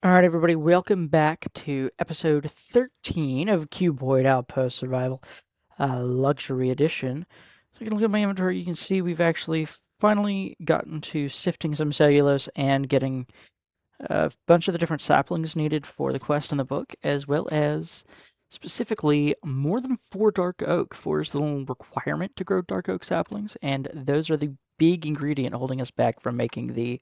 Alright, everybody, welcome back to episode 13 of Cuboid Outpost Survival, Luxury Edition. So you can look at my inventory, you can see we've actually finally gotten to sifting some cellulose and getting a bunch of the different saplings needed for the quest in the book, as well as specifically more than 4 dark oak. 4 is the little requirement to grow dark oak saplings, and those are the big ingredient holding us back from making the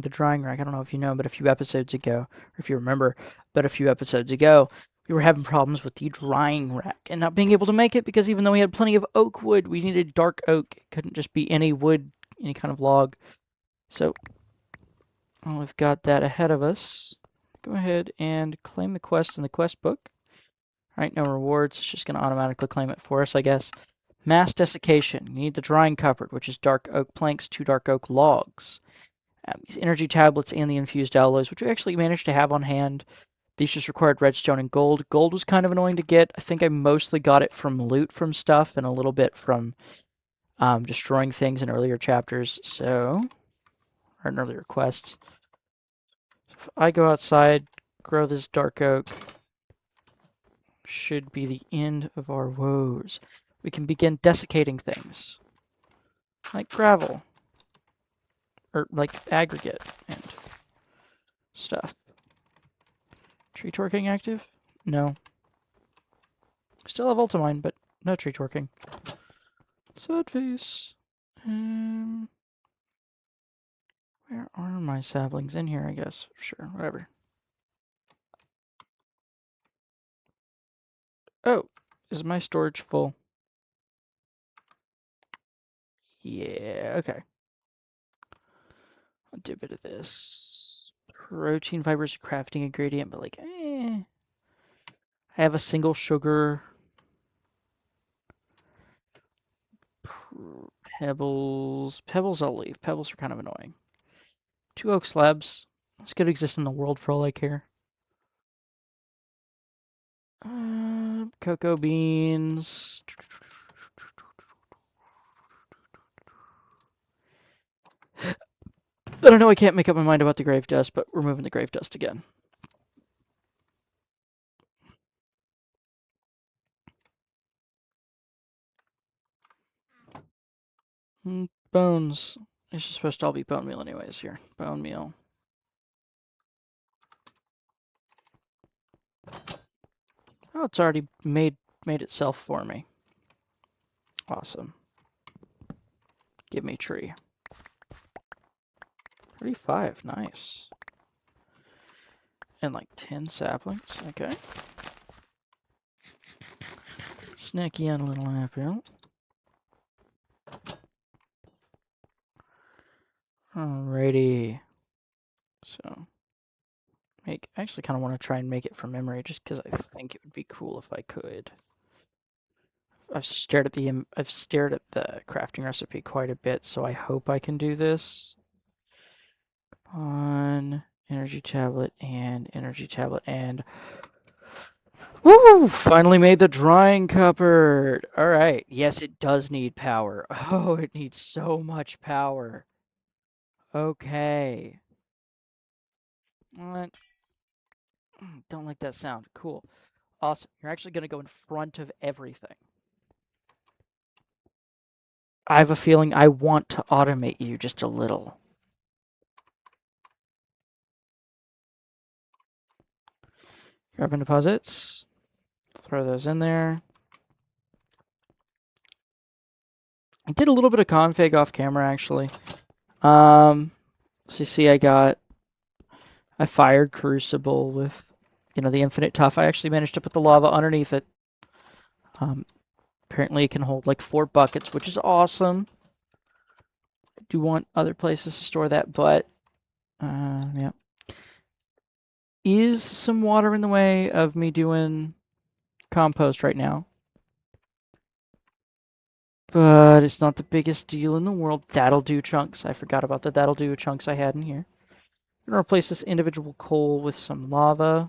drying rack. I don't know if you know, but a few episodes ago, or if you remember, but a few episodes ago, we were having problems with the drying rack and not being able to make it because even though we had plenty of oak wood, we needed dark oak. It couldn't just be any wood, any kind of log. So, we've got that ahead of us. Go ahead and claim the quest in the quest book. All right, no rewards. It's just going to automatically claim it for us, I guess. Mass desiccation. You need the drying cupboard, which is dark oak planks, 2 dark oak logs. These energy tablets and the infused alloys, which we actually managed to have on hand. These just required redstone and gold. Gold was kind of annoying to get. I think I mostly got it from loot from stuff and a little bit from destroying things in earlier chapters, or in earlier quests. If I go outside, grow this dark oak, should be the end of our woes. We can begin desiccating things, like gravel, or like aggregate and stuff. Tree torquing active? No. Still have ultimine, but no tree torquing. Sad face. Where are my saplings? In here, I guess. Sure, whatever. Oh, is my storage full? Yeah, okay. I'll do a bit of this. Protein fibers crafting ingredient, but like, I have a single sugar. Pebbles. Pebbles I'll leave. Pebbles are kind of annoying. 2 oak slabs. This could exist in the world for all I care. Cocoa beans. I don't know, I can't make up my mind about the grave dust, but we're moving the grave dust again. Bones. It's just supposed to all be bone meal anyways here. Bone meal. Oh, it's already made itself for me. Awesome. Give me tree. 35, nice. And like 10 saplings, okay. Snacky on a little apple. Alrighty. So, I actually kind of want to try and make it from memory just because I think it would be cool if I could. I've stared at the crafting recipe quite a bit, so I hope I can do this. On energy tablet and woo! Finally made the drying cupboard. All right. Yes, it does need power. Oh, it needs so much power. Okay. What? Don't like that sound. Cool. Awesome. You're actually going to go in front of everything. I have a feeling I want to automate you just a little. Carbon deposits. Throw those in there. I did a little bit of config off camera, actually. So you see I fired Crucible with, the infinite tough. I actually managed to put the lava underneath it. Apparently it can hold like 4 buckets, which is awesome. I do want other places to store that, but, yeah. Is some water in the way of me doing compost right now? But it's not the biggest deal in the world. That'll do chunks. I forgot about the that'll do chunks I had in here. I'm gonna replace this individual coal with some lava.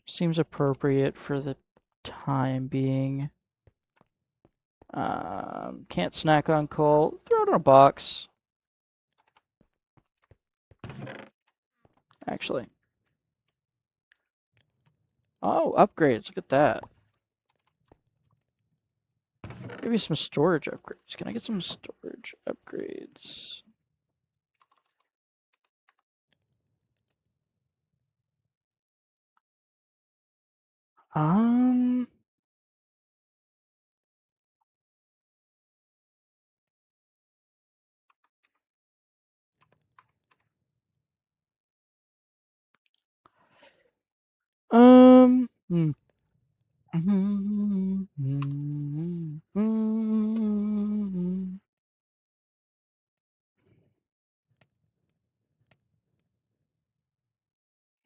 Seems appropriate for the time being. Can't snack on coal. Throw it in a box. Actually. Oh, upgrades. Look at that. Maybe some storage upgrades. Can I get some storage upgrades? Um, hmm.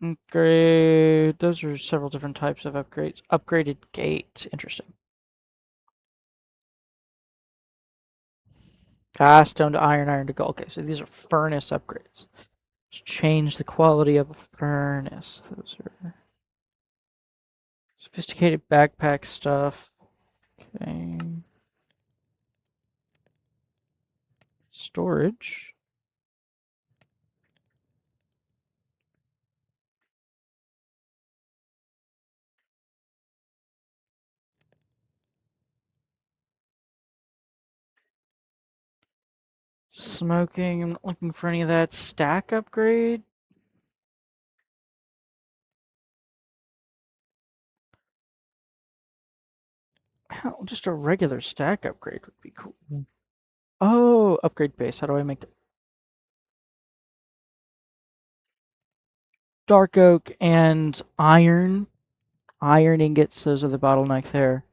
Upgrade. Those are several different types of upgrades. Upgraded gate. Interesting. Cast stone to iron, iron to gold. Okay, so these are furnace upgrades. Just change the quality of a furnace. Those are sophisticated backpack stuff. Okay. Storage. Smoking. I'm not looking for any of that. Stack upgrade. Hell, just a regular stack upgrade would be cool. Oh, upgrade base. How do I make that? Dark oak and iron. Iron ingots, those are the bottleneck there.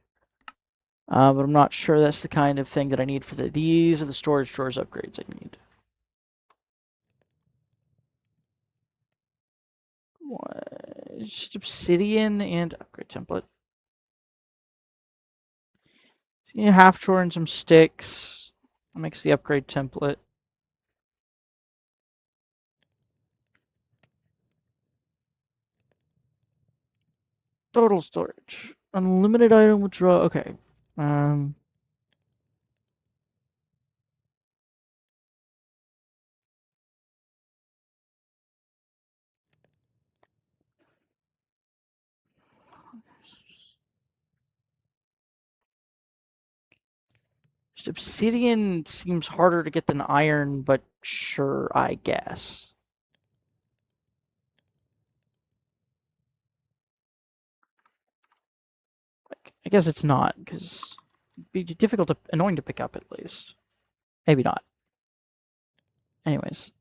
But I'm not sure that's the kind of thing that I need for these are the storage drawers upgrades I need. What? Just obsidian and upgrade template. So you half chore and some sticks. That makes the upgrade template. Total storage. Unlimited item withdrawal. Okay. Um, just obsidian seems harder to get than iron, but sure, I guess. I guess it's not, because it'd be difficult to, annoying to pick up at least. Maybe not. Anyways.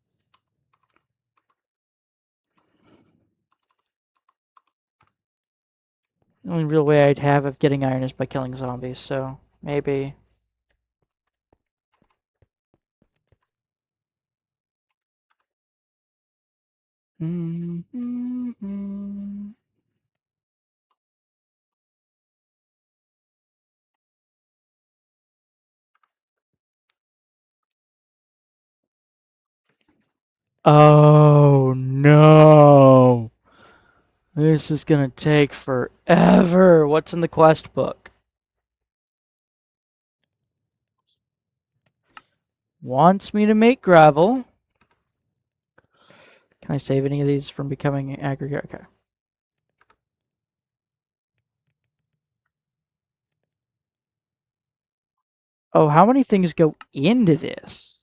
The only real way I'd have of getting iron is by killing zombies, so maybe. Oh no! This is gonna take forever. What's in the quest book? Wants me to make gravel. Can I save any of these from becoming aggregate? Okay. Oh, how many things go into this?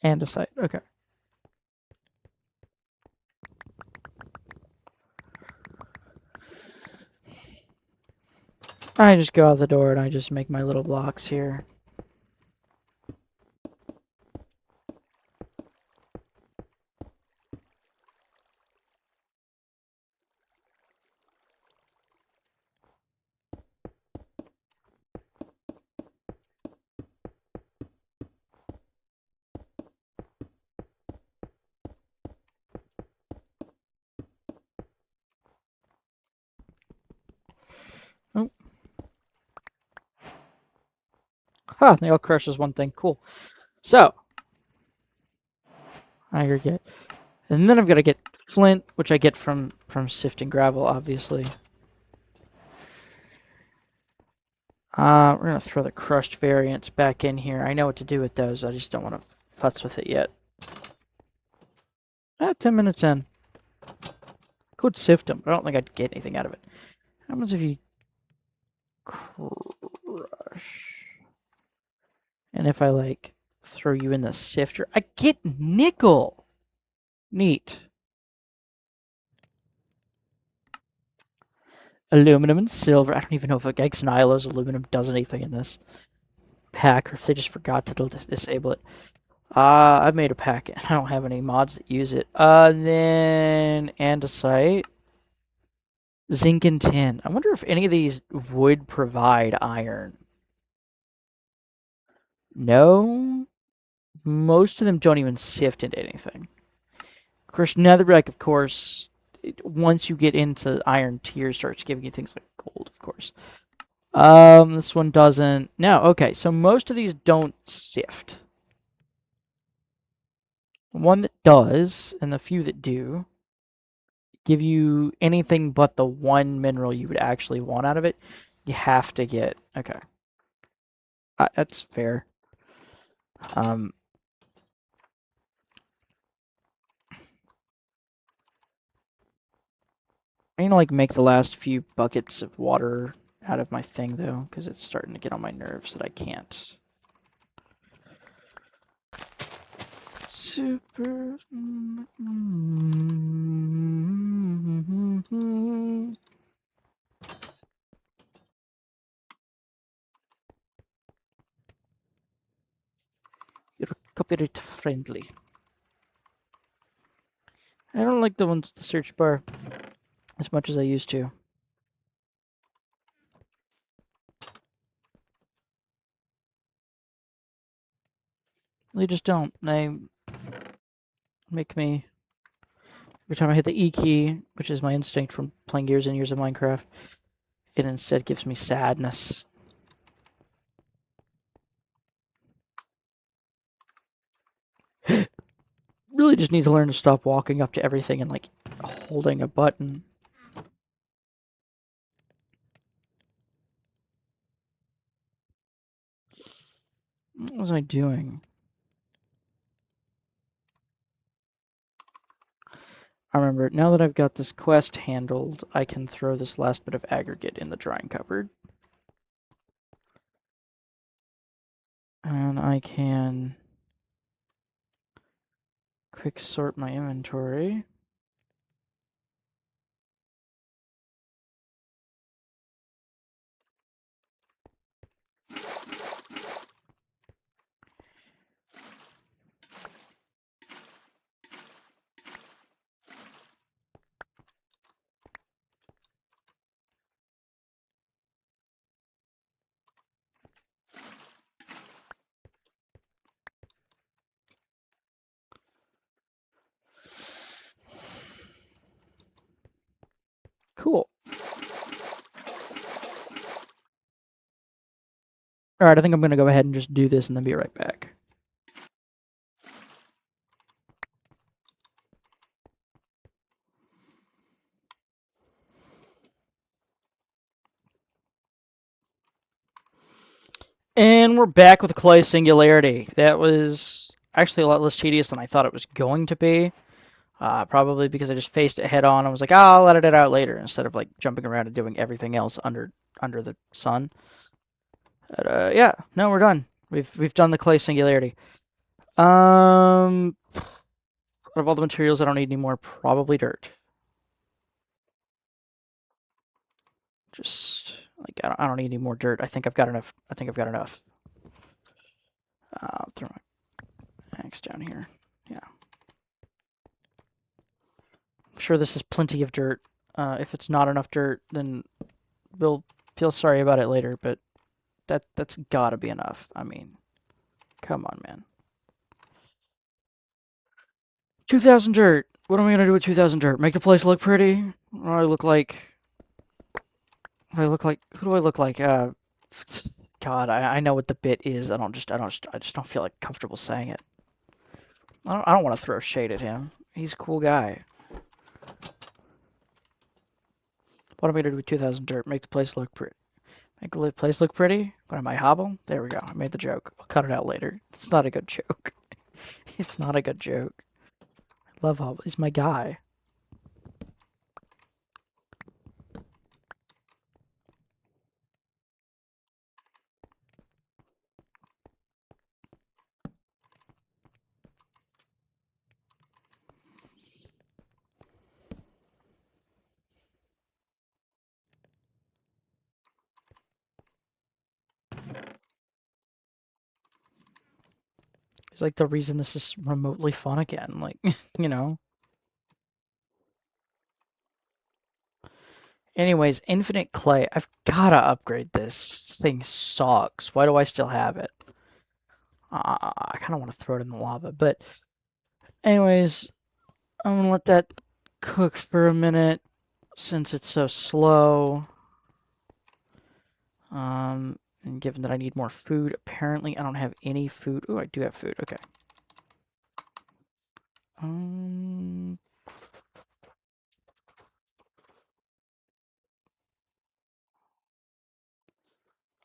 Andesite. Okay. I just go out the door and I just make my little blocks here. Oh. Huh, they all crush as one thing. Cool. So, aggregate. And then I've got to get flint, which I get from sifting gravel, obviously. We're going to throw the crushed variants back in here. I know what to do with those. I just don't want to futz with it yet. 10 minutes in. Could sift them, but I don't think I'd get anything out of it. How happens if you crush? And if I, like, throw you in the sifter, I get nickel! Neat. Aluminum and silver. I don't even know if X Nilo's aluminum does anything in this pack, or if they just forgot to disable it. I've made a pack, and I don't have any mods that use it. Then andesite, zinc, and tin. I wonder if any of these would provide iron. No, most of them don't even sift into anything. Of course, netherrack, of course, once you get into iron tier, starts giving you things like gold, of course. This one doesn't. No, okay, so most of these don't sift. One that does, and the few that do, give you anything but the one mineral you would actually want out of it. You have to get. Okay. That's fair. I need to like make the last few buckets of water out of my thing though, because it's starting to get on my nerves that I can't. Super. You're copyright friendly. I don't like the ones with the search bar as much as I used to. They just don't. They make me. Every time I hit the E key, which is my instinct from playing years and years of Minecraft, it instead gives me sadness. Really just need to learn to stop walking up to everything and like holding a button. What was I doing? I remember, now that I've got this quest handled, I can throw this last bit of aggregate in the drying cupboard. And I can quick sort my inventory. Cool. Alright, I think I'm going to go ahead and just do this and then be right back. And we're back with a clay singularity. That was actually a lot less tedious than I thought it was going to be. Probably because I just faced it head on. I was like, oh, I'll edit it out later instead of like jumping around and doing everything else under the sun. But, yeah, no, we're done. We've done the clay singularity. Out of all the materials I don't need anymore, probably dirt. Just like I don't need any more dirt. I think I've got enough. Throw my axe down here. Yeah. I'm sure this is plenty of dirt. If it's not enough dirt, then we'll feel sorry about it later, but that's gotta be enough. I mean, come on, man. 2,000 dirt. What am I gonna do with 2,000 dirt? Make the place look pretty? Or I look like do I look like? Who do I look like? God, I know what the bit is. I just don't feel like comfortable saying it. I don't want to throw shade at him. He's a cool guy. What am I gonna do with 2,000 dirt? Make the place look pretty. Make the place look pretty? What am I, hobble? There we go. I made the joke. I'll cut it out later. It's not a good joke. It's not a good joke. I love hobble. He's my guy. He's like the reason this is remotely fun again. Like, you know. Anyways, infinite clay. I've gotta upgrade this. This thing sucks. Why do I still have it? I kind of want to throw it in the lava, but anyways, I'm gonna let that cook for a minute since it's so slow. And given that I need more food, apparently I don't have any food. Oh, I do have food. Okay.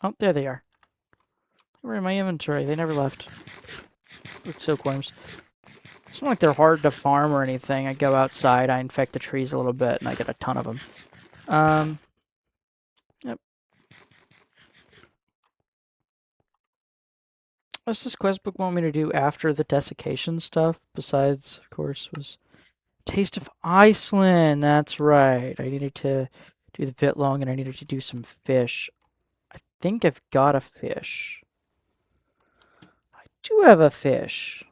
Oh, there they are. They were in my inventory. They never left. Look, silkworms. It's not like they're hard to farm or anything. I go outside, I infect the trees a little bit, and I get a ton of them. Yep. What's this quest book want me to do after the desiccation stuff? Besides, of course, was Taste of Iceland. That's right. I needed to do the bit long, and I needed to do some fish. I think I've got a fish. I do have a fish.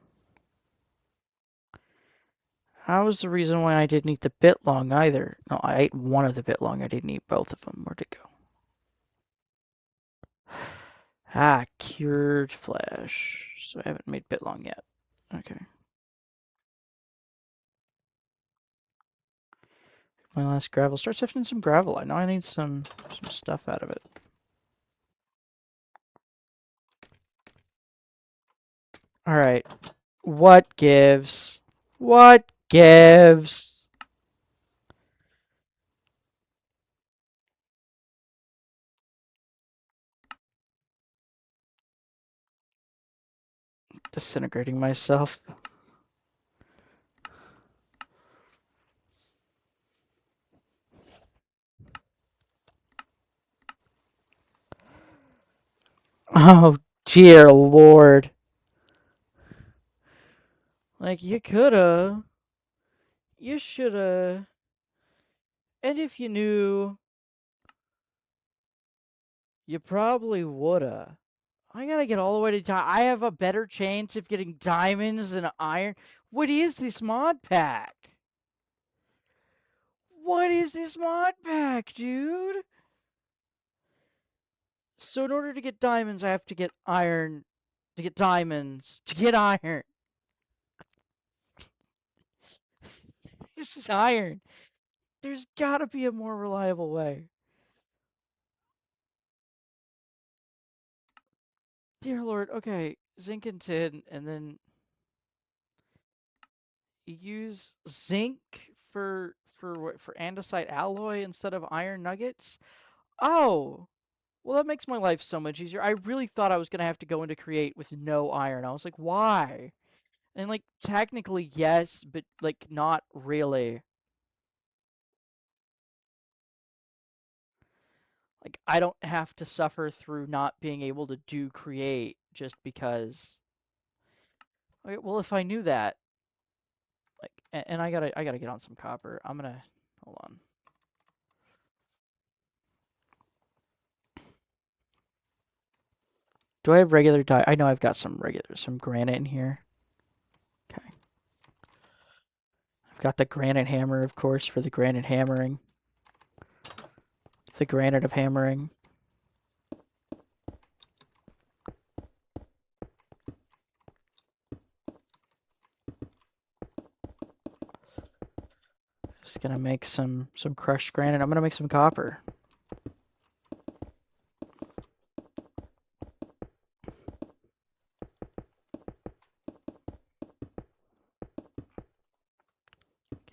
That was the reason why I didn't eat the bit long either. No, I ate one of the bit long. I didn't eat both of them. Where'd it go? Ah, cured flesh. So I haven't made bit long yet. Okay. My last gravel. Start sifting some gravel. I know I need some stuff out of it. Alright. What gives? What gives? Disintegrating myself. Oh, dear Lord. Like, you coulda. You shoulda. And if you knew, you probably woulda. I gotta get all the way to I have a better chance of getting diamonds than iron. What is this mod pack? What is this mod pack, dude? So in order to get diamonds, I have to get iron. To get diamonds. To get iron. This is iron. There's gotta be a more reliable way. Dear Lord, okay. Zinc and tin, and then use zinc for andesite alloy instead of iron nuggets? Oh, well that makes my life so much easier. I really thought I was gonna have to go into create with no iron. I was like, why? And like technically yes, but like not really. Like I don't have to suffer through not being able to do create just because. Okay, well if I knew that, like, and I gotta get on some copper. I'm gonna hold on. Do I have regular dye? I know I've got some granite in here. Okay. I've got the granite hammer, of course, for the granite hammering. The granite of hammering. Just gonna make some crushed granite. I'm gonna make some copper.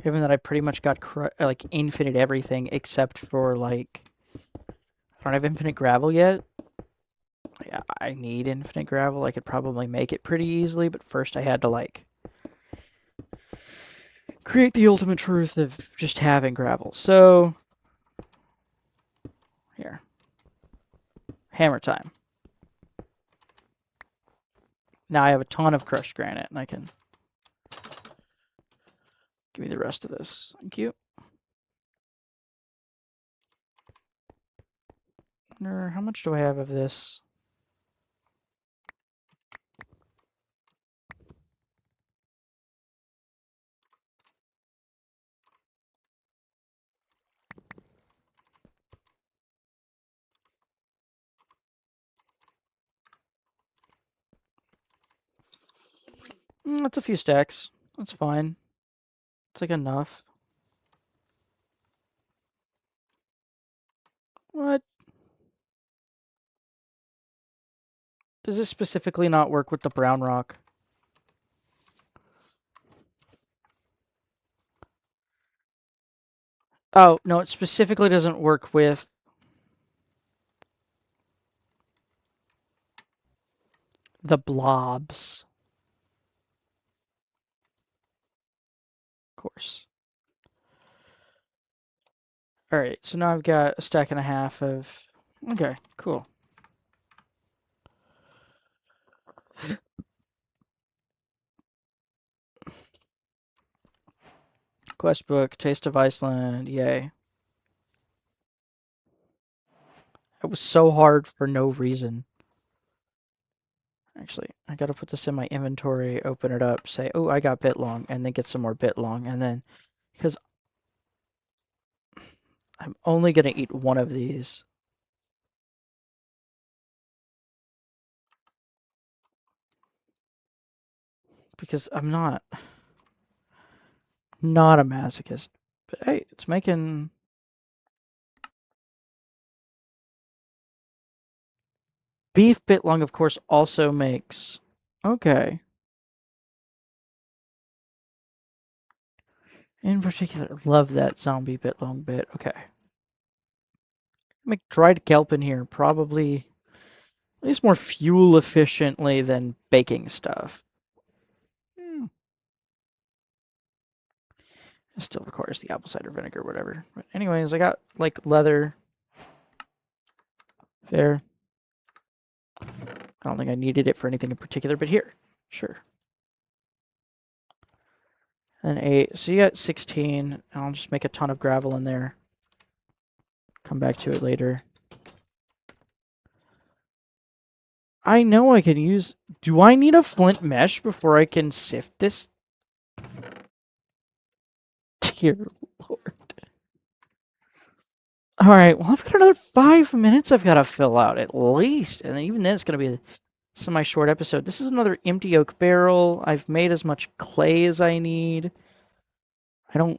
Given that I pretty much got like infinite everything except for like I don't have infinite gravel yet. Yeah, I need infinite gravel. I could probably make it pretty easily, but first I had to like create the ultimate truth of just having gravel. So here, hammer time. Now I have a ton of crushed granite, and I can give me the rest of this. Thank you. How much do I have of this? That's a few stacks. That's fine. It's like enough. What? Does this specifically not work with the brown rock? Oh, no, it specifically doesn't work with the blobs. Of course. Alright, so now I've got a stack and a half of... Okay, cool. Quest book, Taste of Iceland, yay. It was so hard for no reason. Actually, I gotta put this in my inventory, open it up, say, oh, I got bit long, and then get some more bit long, and then, because I'm only gonna eat one of these. Because I'm not a masochist. But hey, it's making... Beef bit long, of course, also makes... Okay. In particular, love that zombie bit long bit. Okay. Make dried kelp in here, probably at least more fuel efficiently than baking stuff. Hmm. It still requires the apple cider vinegar, whatever. But anyways, I got like leather there. I don't think I needed it for anything in particular, but here, sure. And 8, so you got 16, and I'll just make a ton of gravel in there. Come back to it later. I know I can use... Do I need a flint mesh before I can sift this? Dear Lord. Alright, well, I've got another 5 minutes I've got to fill out, at least. And even then, it's going to be a semi-short episode. This is another empty oak barrel. I've made as much clay as I need. I don't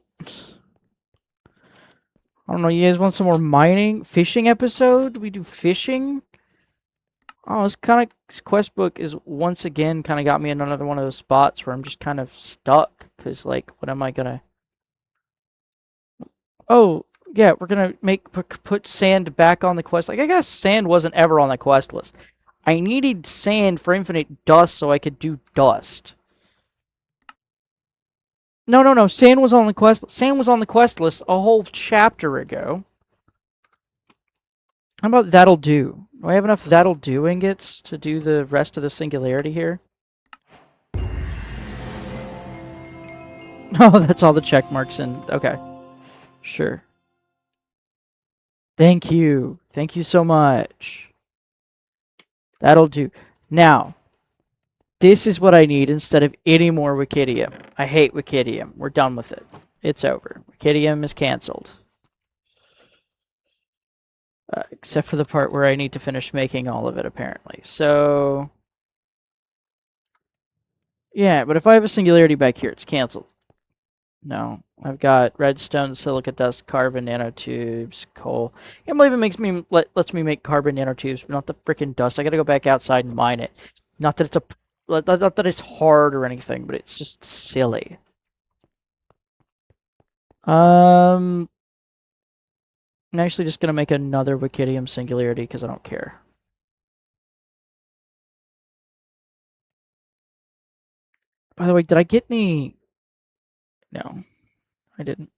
know, you guys want some more mining? Fishing episode? We do fishing? Oh, this quest book is once again kind of got me in another one of those spots where I'm just kind of stuck. Because, like, what am I gonna... Oh, yeah, we're gonna put sand back on the quest. Like, I guess sand wasn't ever on the quest list. I needed sand for infinite dust so I could do dust. No. Sand was on the quest. Sand was on the quest list a whole chapter ago. How about that'll do? Do I have enough that'll do ingots to do the rest of the singularity here? Oh, that's all the check marks in. Okay. Sure. Thank you. Thank you so much. That'll do. Now, this is what I need instead of any more Wikidium. I hate Wikidium. We're done with it. It's over. Wikidium is canceled. Except for the part where I need to finish making all of it, apparently. So... Yeah, but if I have a singularity back here, it's canceled. No. I've got redstone, silica dust, carbon nanotubes, coal. I can't believe it makes me lets me make carbon nanotubes, but not the freaking dust. I gotta go back outside and mine it. Not that it's not that it's hard or anything, but it's just silly. I'm actually just gonna make another Wikidium Singularity because I don't care. By the way, did I get any? No, I didn't.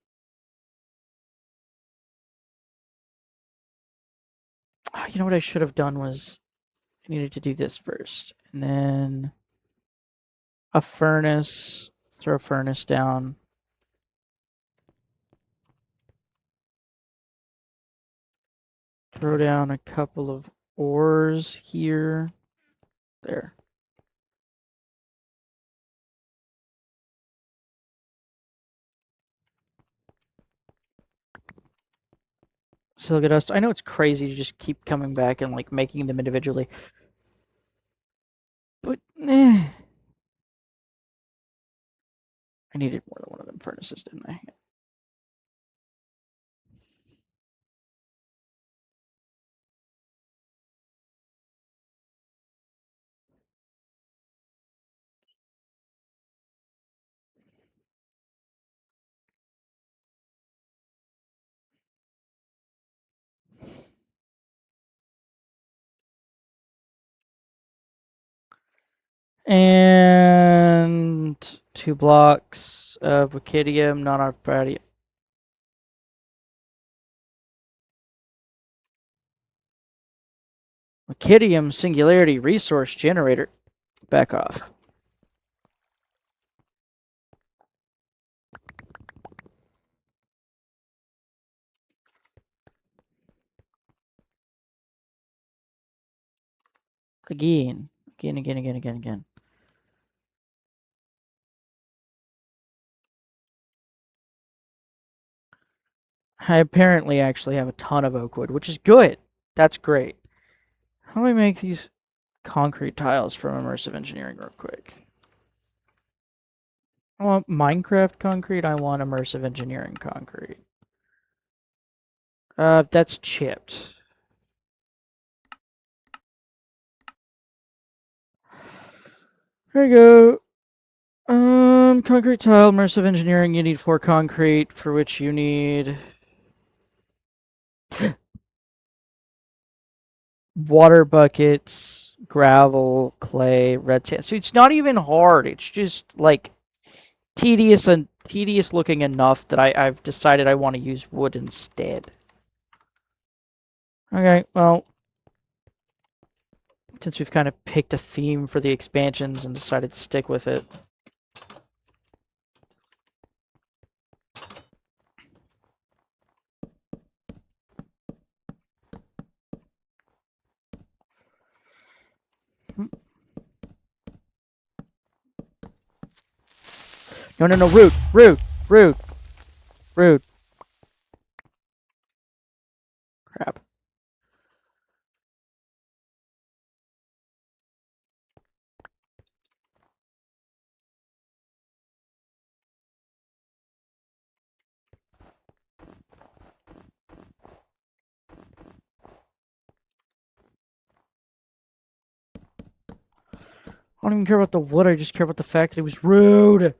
You know what I should have done was I needed to do this first, and then a furnace. Throw a furnace down. Throw down a couple of ores here. There. Silica dust. I know it's crazy to just keep coming back and like making them individually, but I needed more than one of them furnaces, didn't I? And 2 blocks of Wikidium, non-arbitrary. Wikidium Singularity Resource Generator. Back off. Again. Again. I apparently actually have a ton of oak wood, which is good. That's great. How do I make these concrete tiles from immersive engineering real quick? I want Minecraft concrete. I want immersive engineering concrete. That's chipped. There you go. Concrete tile, immersive engineering. You need 4 concrete, for which you need water buckets, gravel, clay, red sand. So it's not even hard. It's just like tedious and tedious looking enough that I've decided I want to use wood instead. Okay, well, since we've kind of picked a theme for the expansions and decided to stick with it. No, rude. Crap. I don't even care about the wood, I just care about the fact that it was rude.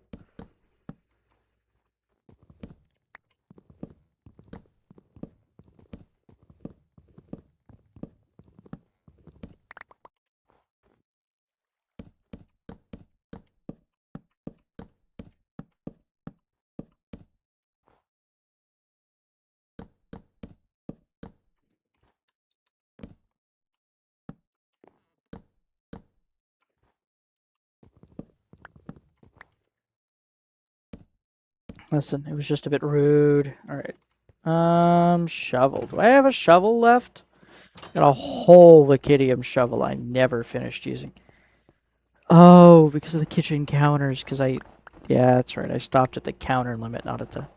Listen, it was just a bit rude. Alright. Shovel. Do I have a shovel left? Got a whole Wikidium shovel I never finished using. Oh, because of the kitchen counters, because yeah, that's right. I stopped at the counter limit, not at the...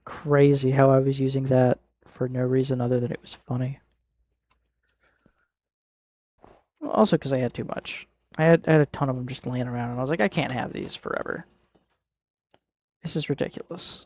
Crazy how I was using that for no reason other than it was funny. Also because I had too much. I had a ton of them just laying around, and I was like, I can't have these forever. This is ridiculous.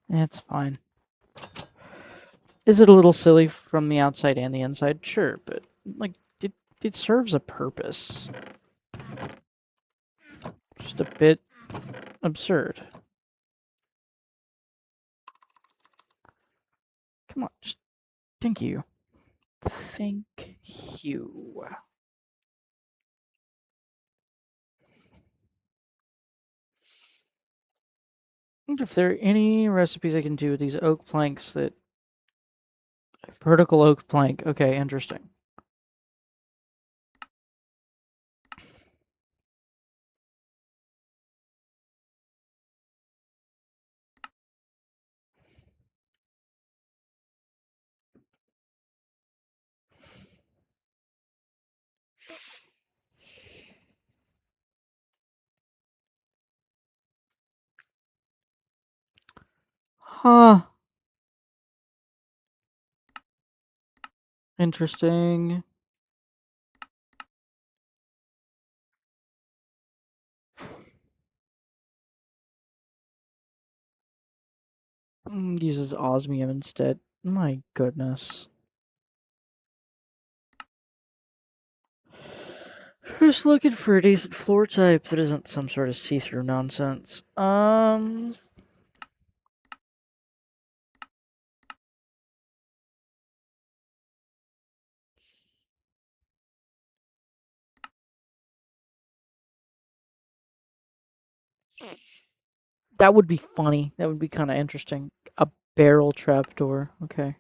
It's fine. Is it a little silly from the outside and the inside? Sure, but like it serves a purpose. Just a bit absurd. Come on, just thank you. Thank you. I wonder if there are any recipes I can do with these oak planks that vertical oak plank. Okay, interesting. Huh. Interesting. Uses osmium instead. My goodness. Just looking for a decent floor type that isn't some sort of see-through nonsense. That would be funny. That would be kind of interesting. A barrel trapdoor. Okay.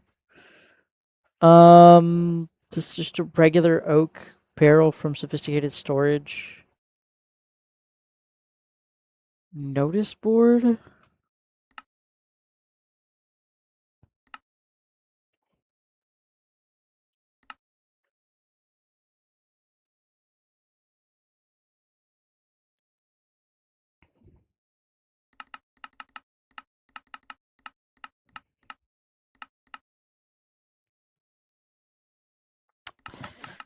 This is just a regular oak barrel from sophisticated storage. Notice board?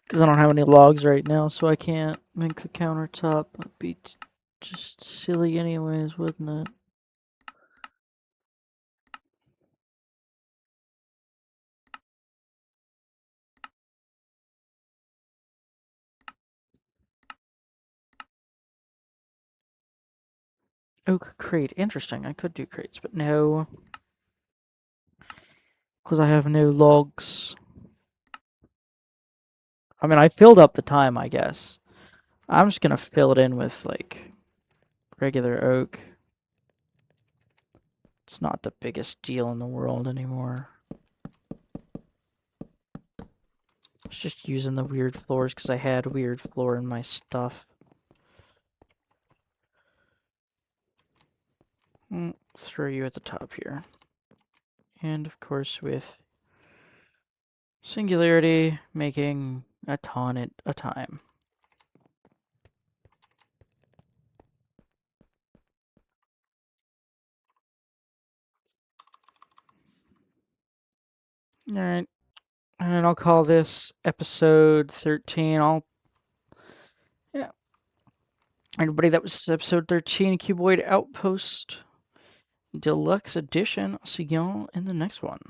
Because I don't have any logs right now, so I can't make the countertop. It'd be just silly anyways, wouldn't it? Oak crate. Interesting. I could do crates, but no. Because I have no logs. I mean, I filled up the time, I guess. I'm just gonna fill it in with, like, regular oak. It's not the biggest deal in the world anymore. I was just using the weird floors because I had weird floor in my stuff. Throw you at the top here. And, of course, with singularity, making a ton at a time. Alright, and I'll call this episode 13. Yeah. Everybody, that was episode 13, Cuboid Outpost Deluxe Edition. I'll see y'all in the next one.